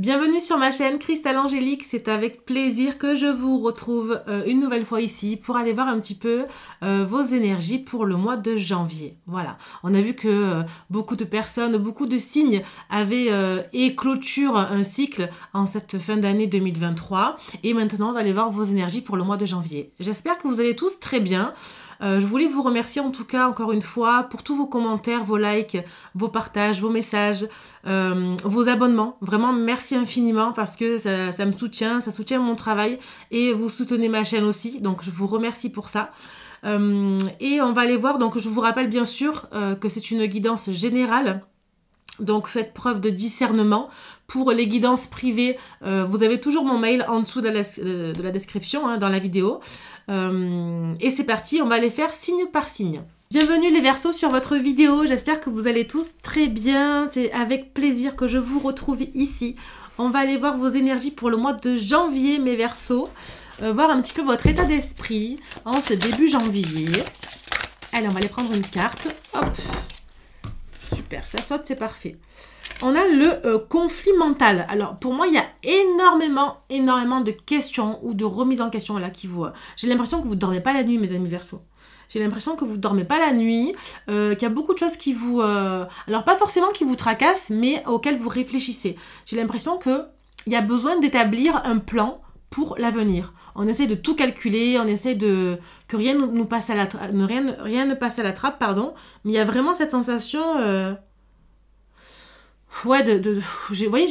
Bienvenue sur ma chaîne Cristal Angélique, c'est avec plaisir que je vous retrouve une nouvelle fois ici pour aller voir un petit peu vos énergies pour le mois de janvier. Voilà, on a vu que beaucoup de personnes, beaucoup de signes avaient et clôturent un cycle en cette fin d'année 2023 et maintenant on va aller voir vos énergies pour le mois de janvier. J'espère que vous allez tous très bien. Je voulais vous remercier en tout cas encore une fois pour tous vos commentaires, vos likes, vos partages, vos messages, vos abonnements. Vraiment merci infiniment parce que ça me soutient, ça soutient mon travail et vous soutenez ma chaîne aussi. Donc je vous remercie pour ça. Et on va aller voir, donc je vous rappelle bien sûr que c'est une guidance générale. Donc faites preuve de discernement. Pour les guidances privées, vous avez toujours mon mail en dessous de la description, hein, dans la vidéo. Et c'est parti, on va les faire signe par signe. Bienvenue les Verseaux sur votre vidéo, j'espère que vous allez tous très bien. C'est avec plaisir que je vous retrouve ici. On va aller voir vos énergies pour le mois de janvier, mes Verseaux. Voir un petit peu votre état d'esprit en ce début janvier. Allez, on va aller prendre une carte. Hop. Super, ça saute, c'est parfait. On a le conflit mental. Alors, pour moi, il y a énormément de questions ou de remises en question là qui vous... J'ai l'impression que vous ne dormez pas la nuit, mes amis Verseaux. J'ai l'impression que vous ne dormez pas la nuit, qu'il y a beaucoup de choses qui vous... Alors, pas forcément qui vous tracassent, mais auxquelles vous réfléchissez. J'ai l'impression qu'il y a besoin d'établir un plan pour l'avenir. On essaie de tout calculer, on essaie de que rien nous passe à la rien ne passe à la trappe, pardon. Mais il y a vraiment cette sensation, ouais, vous voyez,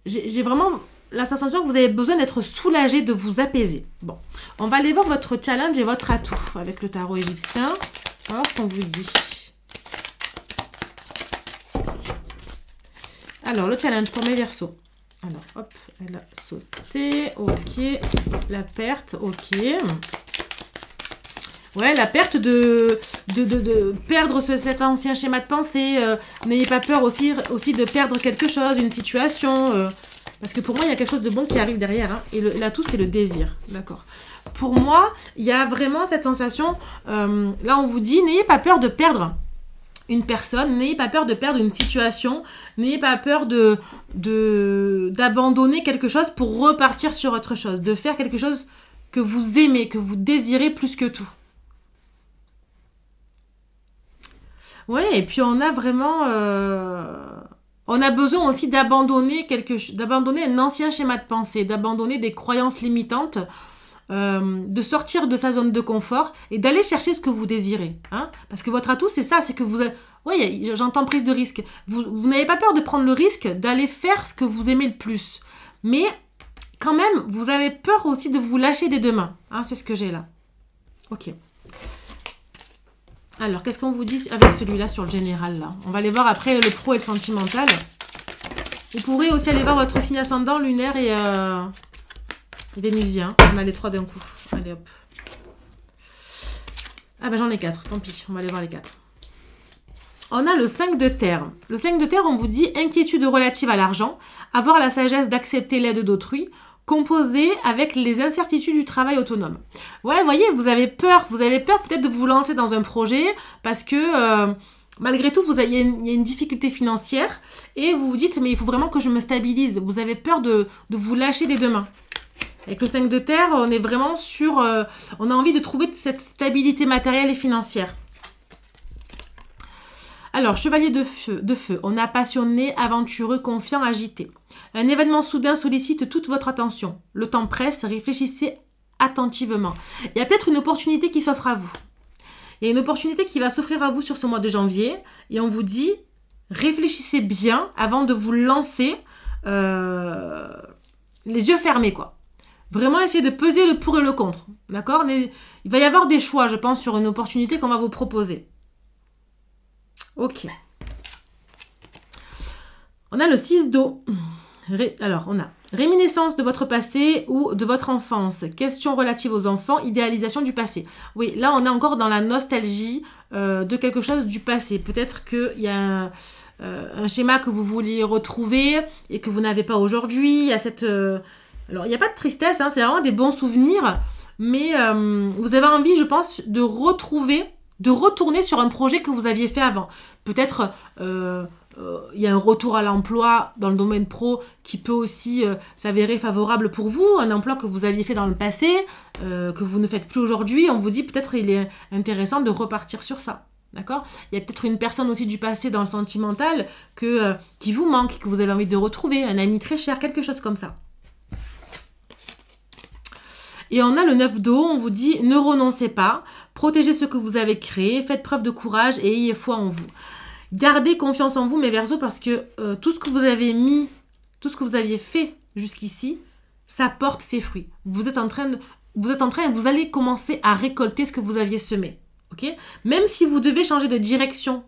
j'ai vraiment la sensation que vous avez besoin d'être soulagé, de vous apaiser. Bon, on va aller voir votre challenge et votre atout avec le tarot égyptien. On va voir ce qu'on vous dit. Alors, le challenge pour mes Verseaux. Alors, hop, elle a sauté, ok, la perte, ok. Ouais, la perte de perdre cet ancien schéma de pensée. N'ayez pas peur aussi de perdre quelque chose, une situation. Parce que pour moi, il y a quelque chose de bon qui arrive derrière. Hein, et l'atout, c'est le désir, d'accord. Pour moi, il y a vraiment cette sensation, là on vous dit, n'ayez pas peur de perdre une personne, n'ayez pas peur de perdre une situation, n'ayez pas peur d'abandonner quelque chose pour repartir sur autre chose, de faire quelque chose que vous aimez, que vous désirez plus que tout. Ouais, et puis on a vraiment... on a besoin aussi d'abandonner un ancien schéma de pensée, d'abandonner des croyances limitantes, de sortir de sa zone de confort et d'aller chercher ce que vous désirez. Hein, parce que votre atout, c'est ça, c'est que vous... Oui, j'entends prise de risque. Vous n'avez pas peur de prendre le risque d'aller faire ce que vous aimez le plus. Mais quand même, vous avez peur aussi de vous lâcher des deux mains. Hein, c'est ce que j'ai là. Ok. Alors, qu'est-ce qu'on vous dit avec celui-là sur le général là? On va aller voir après le pro et le sentimental. Vous pourrez aussi aller voir votre signe ascendant, lunaire et vénusien. On a les trois d'un coup. Allez hop. Ah bah j'en ai 4, tant pis. On va aller voir les 4. On a le 5 de terre. Le 5 de terre, on vous dit inquiétude relative à l'argent, avoir la sagesse d'accepter l'aide d'autrui, composer avec les incertitudes du travail autonome. Ouais, vous voyez, vous avez peur peut-être de vous lancer dans un projet parce que malgré tout, il y a une difficulté financière et vous vous dites, mais il faut vraiment que je me stabilise. Vous avez peur de vous lâcher des deux mains. Avec le 5 de terre, on est vraiment sur... on a envie de trouver cette stabilité matérielle et financière. Alors, chevalier de feu, on a passionné, aventureux, confiant, agité. Un événement soudain sollicite toute votre attention. Le temps presse, réfléchissez attentivement. Il y a peut-être une opportunité qui s'offre à vous. Il y a une opportunité qui va s'offrir à vous sur ce mois de janvier. Et on vous dit, réfléchissez bien avant de vous lancer les yeux fermés, quoi. Vraiment essayez de peser le pour et le contre. D'accord? Il va y avoir des choix, je pense, sur une opportunité qu'on va vous proposer. Ok. On a le 6 d'eau. Alors, on a réminiscence de votre passé ou de votre enfance. Questions relatives aux enfants, idéalisation du passé. Oui, là, on est encore dans la nostalgie de quelque chose du passé. Peut-être qu'il y a un schéma que vous vouliez retrouver et que vous n'avez pas aujourd'hui. Il y a cette... Alors, il n'y a pas de tristesse, hein, c'est vraiment des bons souvenirs. Mais vous avez envie, je pense, de retourner sur un projet que vous aviez fait avant. Peut-être il y a un retour à l'emploi dans le domaine pro qui peut aussi s'avérer favorable pour vous, un emploi que vous aviez fait dans le passé, que vous ne faites plus aujourd'hui, on vous dit peut-être il est intéressant de repartir sur ça. D'accord? Il y a peut-être une personne aussi du passé dans le sentimental qui vous manque, que vous avez envie de retrouver, un ami très cher, quelque chose comme ça. Et on a le 9 d'eau, on vous dit ne renoncez pas, protégez ce que vous avez créé, faites preuve de courage et ayez foi en vous. Gardez confiance en vous, mes Verseaux, parce que tout ce que vous avez mis, tout ce que vous aviez fait jusqu'ici, ça porte ses fruits. Vous allez commencer à récolter ce que vous aviez semé. Okay? Même si vous devez changer de direction,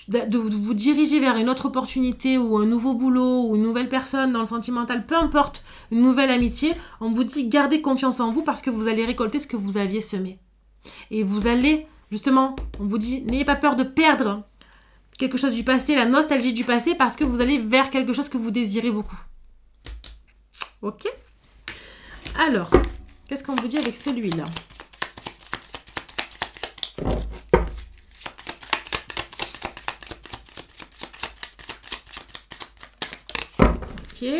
de vous diriger vers une autre opportunité ou un nouveau boulot ou une nouvelle personne dans le sentimental, peu importe, une nouvelle amitié, on vous dit gardez confiance en vous parce que vous allez récolter ce que vous aviez semé. Et vous allez, justement, on vous dit n'ayez pas peur de perdre quelque chose du passé, la nostalgie du passé, parce que vous allez vers quelque chose que vous désirez beaucoup. Ok? Alors, qu'est-ce qu'on vous dit avec celui-là? Ok.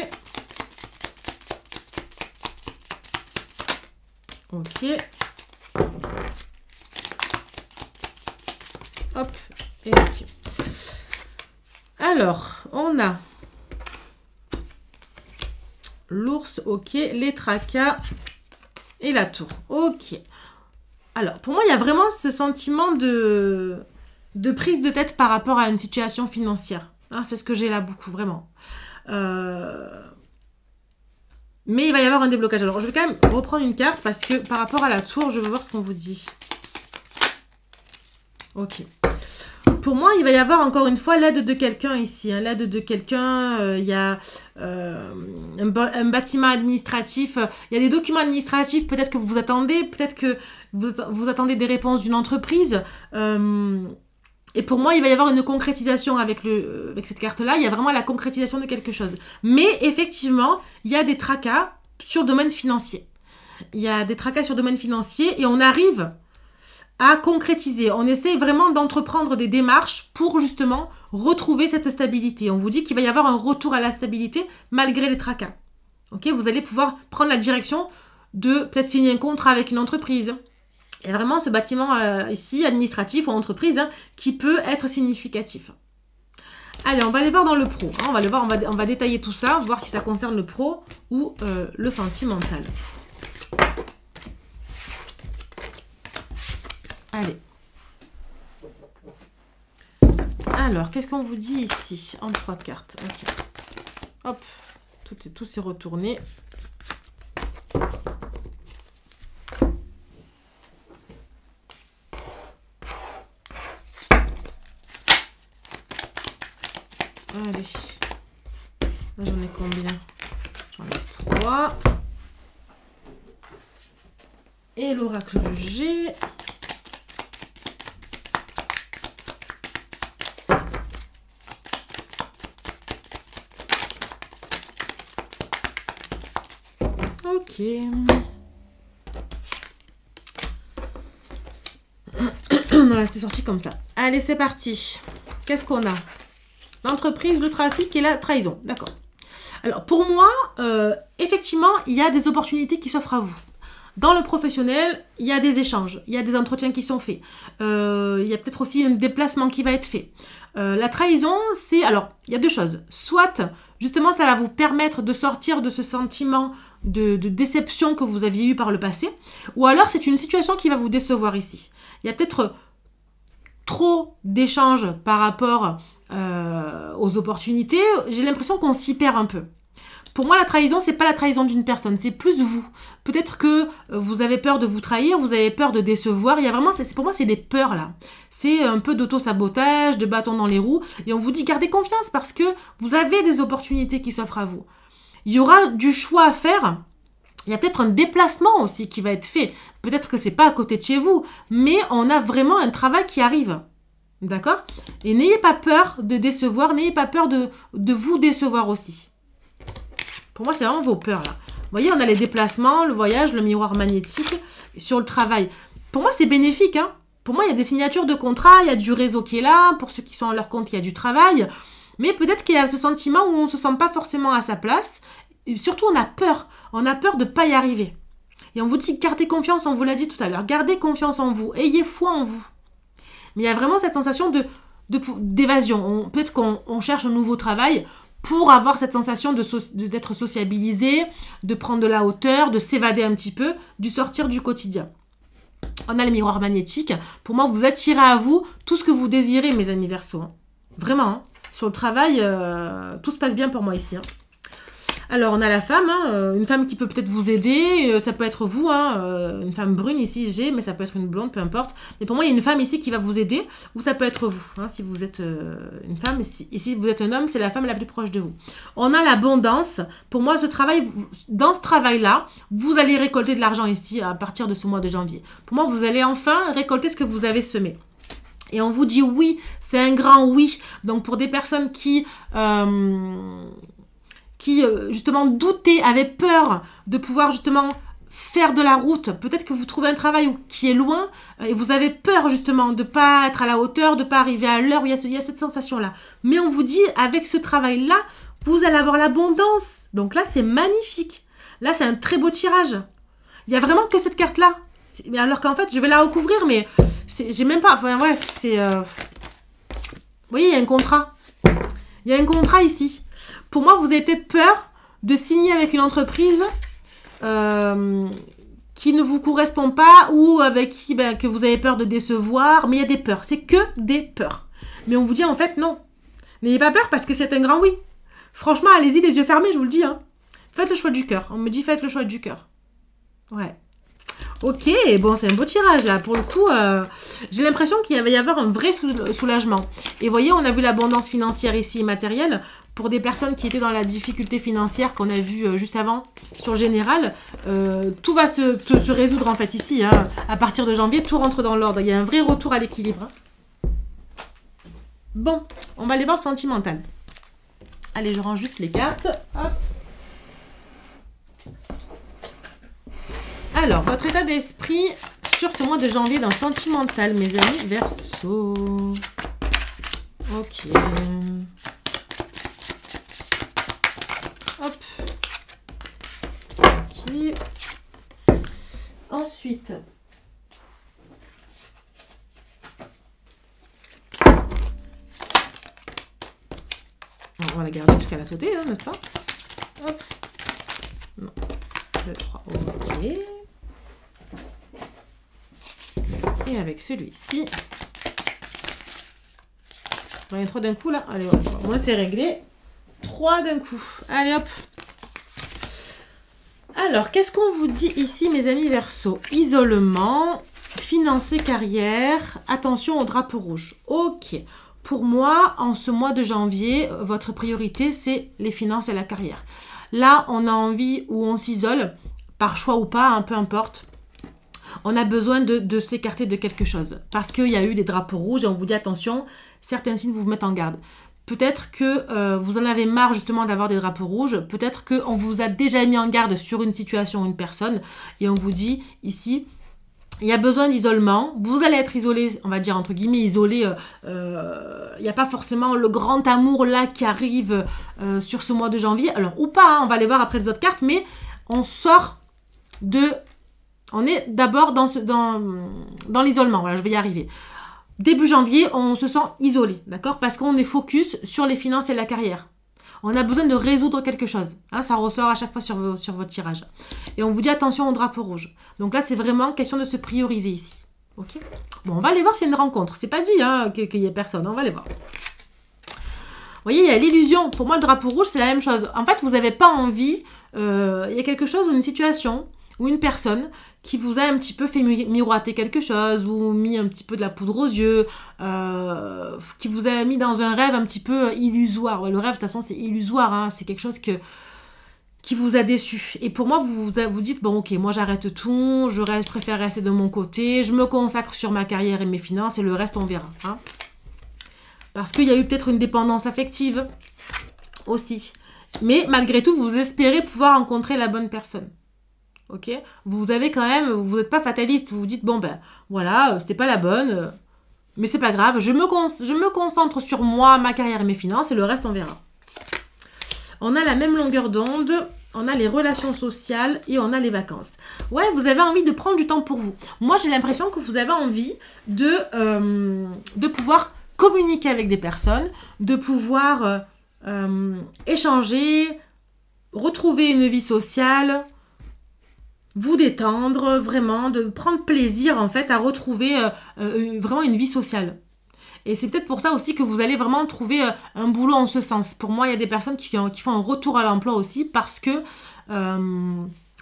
Ok. Hop. Et ok. Alors, on a l'ours, ok, les tracas et la tour. Ok. Alors, pour moi, il y a vraiment ce sentiment de prise de tête par rapport à une situation financière. Hein, c'est ce que j'ai là beaucoup, vraiment. Mais il va y avoir un déblocage. Alors, je vais quand même reprendre une carte parce que par rapport à la tour, je veux voir ce qu'on vous dit. Ok. Pour moi, il va y avoir encore une fois l'aide de quelqu'un ici. Hein. L'aide de quelqu'un, il y a un bâtiment administratif. Il y a des documents administratifs peut-être que vous attendez. Peut-être que vous attendez des réponses d'une entreprise. Et pour moi, il va y avoir une concrétisation avec cette carte-là. Il y a vraiment la concrétisation de quelque chose. Mais effectivement, il y a des tracas sur le domaine financier. Il y a des tracas sur le domaine financier et on arrive à concrétiser. On essaie vraiment d'entreprendre des démarches pour justement retrouver cette stabilité. On vous dit qu'il va y avoir un retour à la stabilité malgré les tracas. Ok, vous allez pouvoir prendre la direction de peut-être signer un contrat avec une entreprise. Il y a vraiment ce bâtiment ici, administratif ou entreprise, hein, qui peut être significatif. Allez, on va aller voir dans le pro. Hein, on va détailler tout ça, voir si ça concerne le pro ou le sentimental. Allez. Alors, qu'est-ce qu'on vous dit ici en 3 cartes? Ok. Hop, tout s'est retourné. Allez. Là, j'en ai combien? J'en ai 3. Et l'oracle G. Ok. Non, là, c'était sorti comme ça. Allez, c'est parti. Qu'est-ce qu'on a? L'entreprise, le trafic et la trahison. D'accord. Alors, pour moi, effectivement, il y a des opportunités qui s'offrent à vous. Dans le professionnel, il y a des échanges, il y a des entretiens qui sont faits. Il y a peut-être aussi un déplacement qui va être fait. La trahison, c'est... Alors, il y a deux choses. Soit, justement, ça va vous permettre de sortir de ce sentiment de déception que vous aviez eu par le passé. Ou alors, c'est une situation qui va vous décevoir ici. Il y a peut-être trop d'échanges par rapport aux opportunités. J'ai l'impression qu'on s'y perd un peu. Pour moi, la trahison, c'est pas la trahison d'une personne, c'est plus vous. Peut-être que vous avez peur de vous trahir, vous avez peur de décevoir. Il y a vraiment, pour moi, c'est des peurs là. C'est un peu d'auto-sabotage, de bâton dans les roues. Et on vous dit, gardez confiance parce que vous avez des opportunités qui s'offrent à vous. Il y aura du choix à faire. Il y a peut-être un déplacement aussi qui va être fait. Peut-être que c'est pas à côté de chez vous, mais on a vraiment un travail qui arrive. D'accord? Et n'ayez pas peur de décevoir, n'ayez pas peur de vous décevoir aussi. Pour moi, c'est vraiment vos peurs, là. Vous voyez, on a les déplacements, le voyage, le miroir magnétique, sur le travail. Pour moi, c'est bénéfique, hein. Pour moi, il y a des signatures de contrats, il y a du réseau qui est là. Pour ceux qui sont à leur compte, il y a du travail. Mais peut-être qu'il y a ce sentiment où on ne se sent pas forcément à sa place. Et surtout, on a peur. On a peur de ne pas y arriver. Et on vous dit, gardez confiance, on vous l'a dit tout à l'heure. Gardez confiance en vous. Ayez foi en vous. Mais il y a vraiment cette sensation d'évasion. Peut-être qu'on cherche un nouveau travail pour avoir cette sensation d'être sociabilisé, de prendre de la hauteur, de s'évader un petit peu, du sortir du quotidien. On a le miroir magnétique. Pour moi, vous attirez à vous tout ce que vous désirez, mes amis Verseau. Hein. Vraiment. Hein. Sur le travail, tout se passe bien pour moi ici. Hein. Alors, on a la femme, hein, une femme qui peut peut-être vous aider, ça peut être vous, hein, une femme brune ici, mais ça peut être une blonde, peu importe. Mais pour moi, il y a une femme ici qui va vous aider, ou ça peut être vous, hein, si vous êtes une femme, et si vous êtes un homme, c'est la femme la plus proche de vous. On a l'abondance. Pour moi, dans ce travail-là, vous allez récolter de l'argent ici à partir de ce mois de janvier. Pour moi, vous allez enfin récolter ce que vous avez semé. Et on vous dit oui, c'est un grand oui. Donc, pour des personnes qui justement doutaient, avaient peur de pouvoir justement faire de la route. Peut-être que vous trouvez un travail qui est loin et vous avez peur justement de ne pas être à la hauteur, de ne pas arriver à l'heure. Il y a cette sensation-là. Mais on vous dit, avec ce travail-là, vous allez avoir l'abondance. Donc là, c'est magnifique. Là, c'est un très beau tirage. Il n'y a vraiment que cette carte-là. Alors qu'en fait, je vais la recouvrir, mais j'ai même pas... Enfin, bref, c'est... Vous voyez, il y a un contrat. Il y a un contrat ici. Pour moi, vous avez peut-être peur de signer avec une entreprise qui ne vous correspond pas ou avec qui que vous avez peur de décevoir. Mais il y a des peurs. C'est que des peurs. Mais on vous dit en fait non. N'ayez pas peur parce que c'est un grand oui. Franchement, allez-y les yeux fermés, je vous le dis. Hein. Faites le choix du cœur. On me dit faites le choix du cœur. Ouais. Ok, bon, c'est un beau tirage là. Pour le coup, j'ai l'impression qu'il va y avoir un vrai soulagement. Et vous voyez, on a vu l'abondance financière ici, matérielle. Pour des personnes qui étaient dans la difficulté financière qu'on a vu juste avant, sur le général, tout va se résoudre en fait ici. Hein. À partir de janvier, tout rentre dans l'ordre. Il y a un vrai retour à l'équilibre. Hein. Bon, on va aller voir le sentimental. Allez, je range juste les cartes. Hop. Alors, votre état d'esprit sur ce mois de janvier dans le sentimental, mes amis Verseau. Ok. Hop. Ok. Ensuite. On va la garder jusqu'à la sauter, hein, n'est-ce pas? Hop. Non. 2, 3. Ok. Et avec celui-ci. J'en ai 3 d'un coup là. Allez, moi c'est réglé. 3 d'un coup. Allez hop. Alors, qu'est-ce qu'on vous dit ici, mes amis Verseau? Isolement, financer, carrière, attention au drapeau rouge. Ok. Pour moi, en ce mois de janvier, votre priorité, c'est les finances et la carrière. Là, on a envie ou on s'isole, par choix ou pas, hein, peu importe. On a besoin de s'écarter de quelque chose. Parce qu'il y a eu des drapeaux rouges et on vous dit attention, certains signes vous mettent en garde. Peut-être que vous en avez marre justement d'avoir des drapeaux rouges. Peut-être qu'on vous a déjà mis en garde sur une situation ou une personne. Et on vous dit ici, il y a besoin d'isolement. Vous allez être isolé, on va dire entre guillemets isolé. Il n'y a pas forcément le grand amour là qui arrive sur ce mois de janvier. Alors ou pas, hein, on va aller voir après les autres cartes. Mais on sort de... On est d'abord dans l'isolement. Voilà, je vais y arriver. Début janvier, on se sent isolé, d'accord? Parce qu'on est focus sur les finances et la carrière. On a besoin de résoudre quelque chose. Hein, ça ressort à chaque fois sur votre tirage. Et on vous dit attention au drapeau rouge. Donc là, c'est vraiment question de se prioriser ici. Ok? Bon, on va aller voir s'il y a une rencontre. C'est pas dit hein, qu'il y ait personne. On va aller voir. Vous voyez, il y a l'illusion. Pour moi, le drapeau rouge, c'est la même chose. En fait, vous n'avez pas envie... Il y a quelque chose ou une situation... ou une personne qui vous a un petit peu fait miroiter quelque chose, ou mis un petit peu de la poudre aux yeux, qui vous a mis dans un rêve un petit peu illusoire. Ouais, le rêve, de toute façon, c'est illusoire, hein, c'est quelque chose qui vous a déçu. Et pour moi, vous dites, bon, ok, moi j'arrête tout, je préfère rester de mon côté, je me consacre sur ma carrière et mes finances, et le reste, on verra. Hein. Parce qu'il y a eu peut-être une dépendance affective aussi. Mais malgré tout, vous espérez pouvoir rencontrer la bonne personne. Ok, vous avez quand même, vous n'êtes pas fataliste, vous vous dites bon ben voilà, c'était pas la bonne, Mais c'est pas grave, je me concentre sur moi, ma carrière et mes finances, et le reste, on verra. On a la même longueur d'onde, on a les relations sociales et on a les vacances. Ouais, vous avez envie de prendre du temps pour vous. Moi, j'ai l'impression que vous avez envie de pouvoir communiquer avec des personnes, de pouvoir échanger, retrouver une vie sociale, vous détendre, vraiment, de prendre plaisir en fait à retrouver vraiment une vie sociale. Et c'est peut-être pour ça aussi que vous allez vraiment trouver un boulot en ce sens. Pour moi, il y a des personnes qui font un retour à l'emploi aussi parce que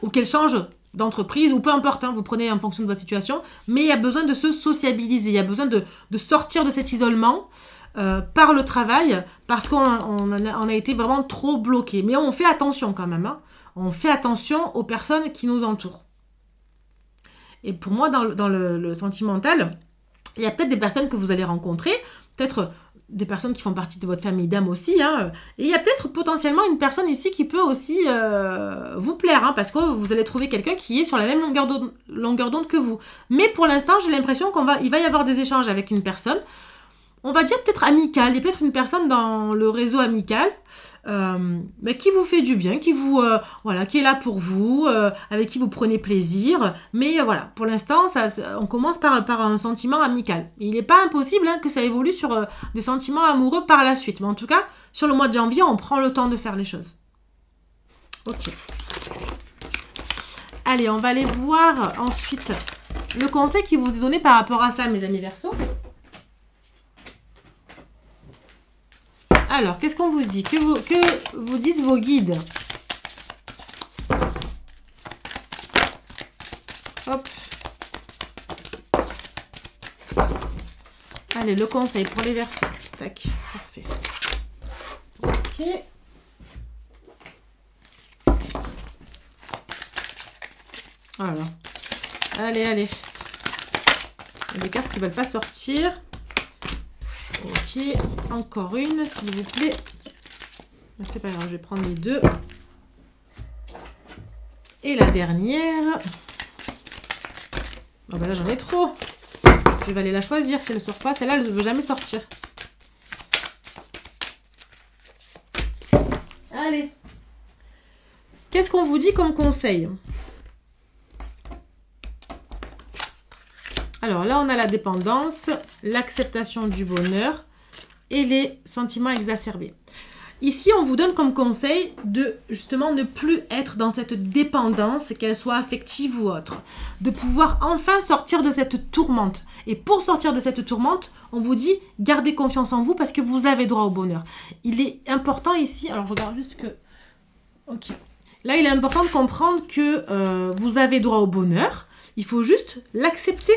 ou qu'elles changent d'entreprise ou peu importe, hein, vous prenez en fonction de votre situation, mais il y a besoin de se sociabiliser, il y a besoin de sortir de cet isolement par le travail parce qu'on a été vraiment trop bloqué. Mais on fait attention quand même, hein. On fait attention aux personnes qui nous entourent. Et pour moi, dans le sentimental, il y a peut-être des personnes que vous allez rencontrer, peut-être des personnes qui font partie de votre famille d'âme aussi, hein, et il y a peut-être potentiellement une personne ici qui peut aussi vous plaire, hein, parce que vous allez trouver quelqu'un qui est sur la même longueur d'onde que vous. Mais pour l'instant, j'ai l'impression qu'il va y avoir des échanges avec une personne, on va dire peut-être amicale, il y a peut-être une personne dans le réseau amical mais qui vous fait du bien, qui est là pour vous, avec qui vous prenez plaisir. Mais voilà, pour l'instant, on commence par un sentiment amical. Et il n'est pas impossible que ça évolue sur des sentiments amoureux par la suite. Mais en tout cas, sur le mois de janvier, on prend le temps de faire les choses. Ok. Allez, on va aller voir ensuite le conseil qui vous est donné par rapport à ça, mes amis Verseaux. Alors, qu'est-ce qu'on vous dit? Que vous disent vos guides? Hop. Allez, le conseil pour les Verseaux. Tac, parfait. Ok. Voilà. Allez, allez. Il y a des cartes qui ne veulent pas sortir. Ok, encore une, s'il vous plaît. C'est pas grave, je vais prendre les deux. Et la dernière. Oh ben là, j'en ai trop. Je vais aller la choisir si elle ne sort pas. Celle-là, elle ne veut jamais sortir. Allez. Qu'est-ce qu'on vous dit comme conseil? Alors là, on a la dépendance, l'acceptation du bonheur et les sentiments exacerbés. Ici, on vous donne comme conseil de justement ne plus être dans cette dépendance, qu'elle soit affective ou autre. De pouvoir enfin sortir de cette tourmente. Et pour sortir de cette tourmente, on vous dit gardez confiance en vous parce que vous avez droit au bonheur. Il est important ici, alors je regarde juste que... Ok. Là, il est important de comprendre que vous avez droit au bonheur. Il faut juste l'accepter.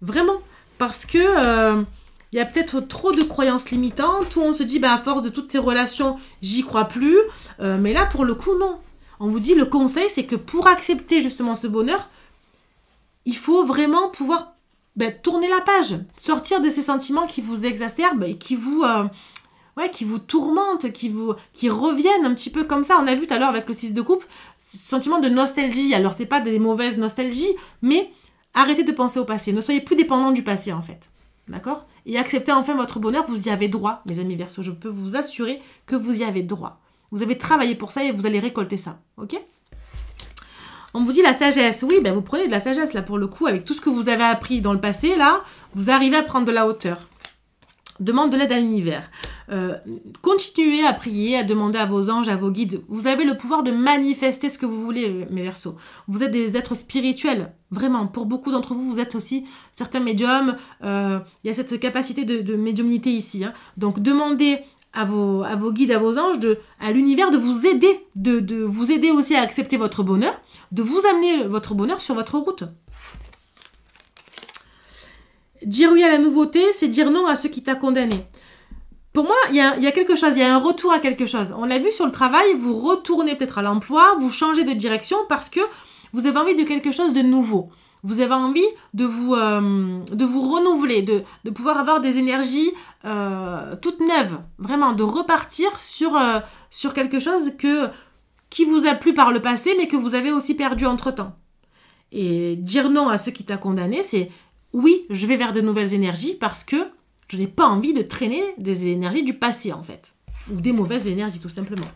Vraiment. Parce que... il y a peut-être trop de croyances limitantes où on se dit, à force de toutes ces relations, j'y crois plus. Mais là, pour le coup, non. On vous dit, le conseil, c'est que pour accepter justement ce bonheur, il faut vraiment pouvoir tourner la page. Sortir de ces sentiments qui vous exacerbent et qui vous tourmentent, qui reviennent un petit peu comme ça. On a vu tout à l'heure avec le 6 de coupe, ce sentiment de nostalgie. Alors, c'est pas des mauvaises nostalgies, mais arrêtez de penser au passé. Ne soyez plus dépendant du passé, en fait. D'accord? Et acceptez enfin votre bonheur, vous y avez droit, mes amis Verseaux. Je peux vous assurer que vous y avez droit. Vous avez travaillé pour ça et vous allez récolter ça. Ok? On vous dit la sagesse. Oui, vous prenez de la sagesse, là, pour le coup, avec tout ce que vous avez appris dans le passé, là, vous arrivez à prendre de la hauteur. Demande de l'aide à l'univers. Continuez à prier, à demander à vos anges, à vos guides. Vous avez le pouvoir de manifester ce que vous voulez, mes Verseaux. Vous êtes des êtres spirituels, vraiment. Pour beaucoup d'entre vous, vous êtes aussi certains médiums. Il y a cette capacité de médiumnité ici. Hein. Donc, demandez à vos guides, à vos anges, à l'univers de vous aider, de vous aider aussi à accepter votre bonheur, de vous amener votre bonheur sur votre route. Dire oui à la nouveauté, c'est dire non à ce qui t'a condamné. Pour moi, il y a quelque chose, il y a un retour à quelque chose. On l'a vu sur le travail, vous retournez peut-être à l'emploi, vous changez de direction parce que vous avez envie de quelque chose de nouveau. Vous avez envie de vous renouveler, de pouvoir avoir des énergies toutes neuves. Vraiment, de repartir sur quelque chose qui vous a plu par le passé, mais que vous avez aussi perdu entre-temps. Et dire non à ce qui t'a condamné, c'est... oui, je vais vers de nouvelles énergies parce que je n'ai pas envie de traîner des énergies du passé, en fait. Ou des mauvaises énergies, tout simplement.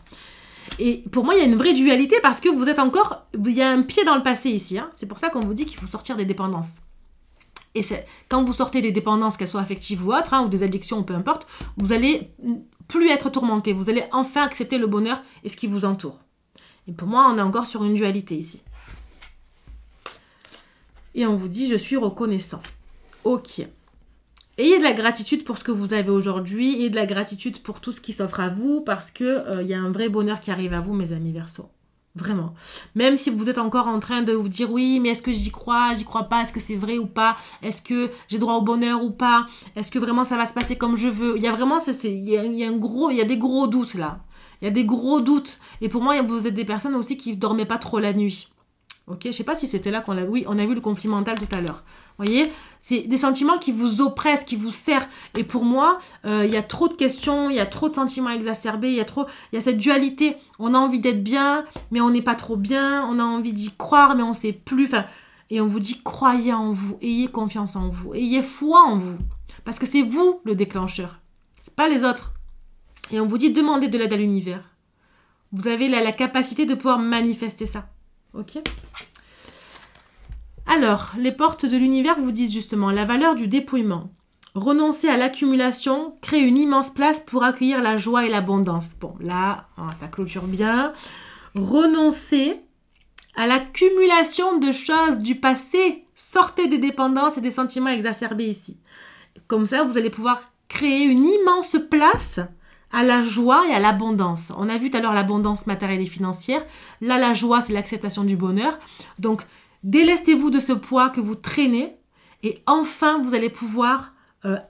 Et pour moi, il y a une vraie dualité parce que vous êtes encore... Il y a un pied dans le passé ici. Hein. C'est pour ça qu'on vous dit qu'il faut sortir des dépendances. Et quand vous sortez des dépendances, qu'elles soient affectives ou autres, hein, ou des addictions, ou peu importe, vous allez plus être tourmenté. Vous allez enfin accepter le bonheur et ce qui vous entoure. Et pour moi, on est encore sur une dualité ici. Et on vous dit, je suis reconnaissant. Ok. Ayez de la gratitude pour ce que vous avez aujourd'hui, ayez de la gratitude pour tout ce qui s'offre à vous, parce que y a un vrai bonheur qui arrive à vous, mes amis Verseaux. Vraiment. Même si vous êtes encore en train de vous dire, oui, mais est-ce que j'y crois pas, est-ce que c'est vrai ou pas, est-ce que j'ai droit au bonheur ou pas, est-ce que vraiment ça va se passer comme je veux. Il y a vraiment, il y a des gros doutes là. Il y a des gros doutes. Et pour moi, vous êtes des personnes aussi qui ne dormaient pas trop la nuit. Ok, je ne sais pas si c'était là qu'on l'a... Oui, on a vu le conflit mental tout à l'heure. Vous voyez, c'est des sentiments qui vous oppressent, qui vous serrent. Et pour moi, il y a trop de questions, il y a trop de sentiments exacerbés, il y a cette dualité. On a envie d'être bien, mais on n'est pas trop bien. On a envie d'y croire, mais on ne sait plus. Enfin, et on vous dit, croyez en vous, ayez confiance en vous, ayez foi en vous. Parce que c'est vous le déclencheur. Ce n'est pas les autres. Et on vous dit, demandez de l'aide à l'univers. Vous avez la capacité de pouvoir manifester ça. Ok ? Alors, les portes de l'univers vous disent justement la valeur du dépouillement. Renoncer à l'accumulation crée une immense place pour accueillir la joie et l'abondance. Bon, là, ça clôture bien. Renoncer à l'accumulation de choses du passé. Sortez des dépendances et des sentiments exacerbés ici. Comme ça, vous allez pouvoir créer une immense place à la joie et à l'abondance. On a vu tout à l'heure l'abondance matérielle et financière. Là, la joie, c'est l'acceptation du bonheur. Donc, délestez-vous de ce poids que vous traînez et enfin, vous allez pouvoir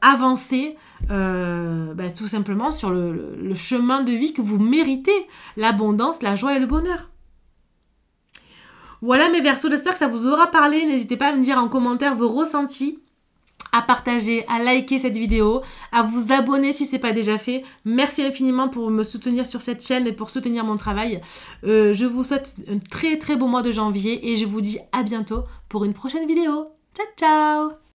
avancer tout simplement sur le chemin de vie que vous méritez. L'abondance, la joie et le bonheur. Voilà mes Verseaux, j'espère que ça vous aura parlé. N'hésitez pas à me dire en commentaire vos ressentis, à partager, à liker cette vidéo, à vous abonner si ce n'est pas déjà fait. Merci infiniment pour me soutenir sur cette chaîne et pour soutenir mon travail. Je vous souhaite un très très beau mois de janvier et je vous dis à bientôt pour une prochaine vidéo. Ciao ciao!